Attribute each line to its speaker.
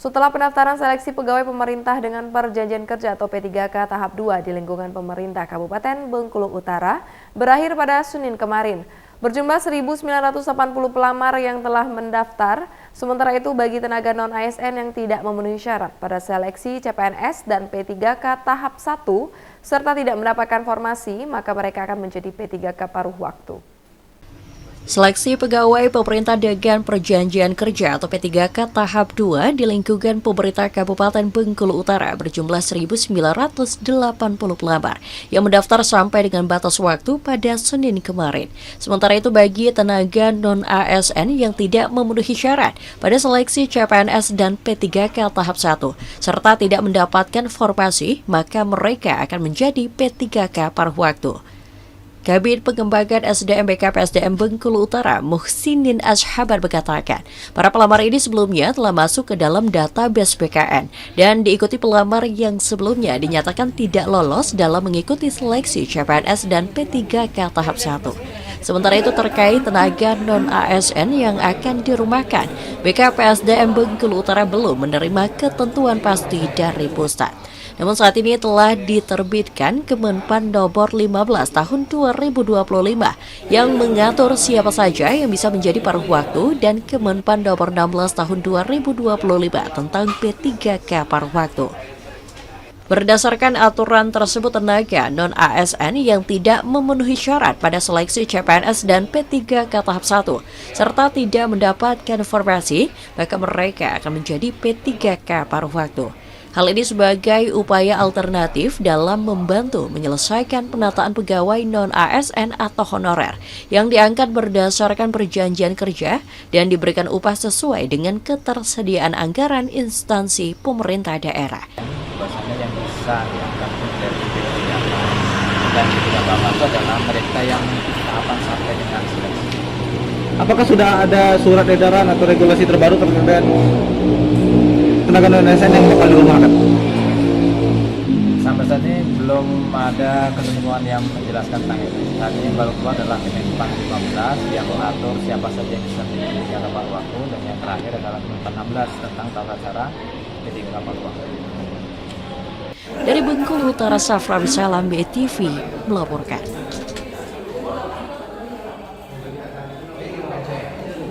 Speaker 1: Setelah pendaftaran seleksi pegawai pemerintah dengan perjanjian kerja atau P3K tahap 2 di lingkungan pemerintah Kabupaten Bengkulu Utara berakhir pada Senin kemarin. Berjumlah 1.980 pelamar yang telah mendaftar, sementara itu bagi tenaga non-ASN yang tidak memenuhi syarat pada seleksi CPNS dan P3K tahap 1 serta tidak mendapatkan formasi, maka mereka akan menjadi P3K paruh waktu.
Speaker 2: Seleksi pegawai pemerintah dengan perjanjian kerja atau P3K tahap 2 di lingkungan pemerintah Kabupaten Bengkulu Utara berjumlah 1.980 pelamar yang mendaftar sampai dengan batas waktu pada Senin kemarin. Sementara itu bagi tenaga non-ASN yang tidak memenuhi syarat pada seleksi CPNS dan P3K tahap 1 serta tidak mendapatkan formasi, maka mereka akan menjadi P3K paruh waktu. Kabid Pengembangan SDM BKPSDM Bengkulu Utara, Muhsinin Ashabar mengatakan, para pelamar ini sebelumnya telah masuk ke dalam database BKN dan diikuti pelamar yang sebelumnya dinyatakan tidak lolos dalam mengikuti seleksi CPNS dan P3K tahap 1. Sementara itu terkait tenaga non-ASN yang akan dirumahkan, BKPSDM Bengkulu Utara belum menerima ketentuan pasti dari pusat. Namun saat ini telah diterbitkan Kemenpan Nomor 15 Tahun 2025 yang mengatur siapa saja yang bisa menjadi paruh waktu dan Kemenpan Nomor 16 Tahun 2025 tentang P3K paruh waktu. Berdasarkan aturan tersebut, tenaga non-ASN yang tidak memenuhi syarat pada seleksi CPNS dan P3K tahap 1 serta tidak mendapatkan formasi, maka mereka akan menjadi P3K paruh waktu. Hal ini sebagai upaya alternatif dalam membantu menyelesaikan penataan pegawai non-ASN atau honorer yang diangkat berdasarkan perjanjian kerja dan diberikan upah sesuai dengan ketersediaan anggaran instansi pemerintah daerah.
Speaker 3: Bahasanya yang bisa diangkat dari P3K dan P3K itu adalah mereka yang tahapan sampai dengan seleksi.
Speaker 4: Apakah sudah ada surat edaran atau regulasi terbaru terkait tenaga non-ASN yang bakal dirumahkan?
Speaker 3: Sampai saat ini belum ada ketentuan yang menjelaskan tentang itu. Saat ini yang baru keluar adalah Kemenpan 15 yang mengatur siapa saja yang bisa menjadi P3K paruh waktu, dan yang terakhir adalah Kemenpan 16 tentang tata cara P3K paruh waktu.
Speaker 2: Dari Bengkulu Utara, Safra Bisalam, BTV melaporkan.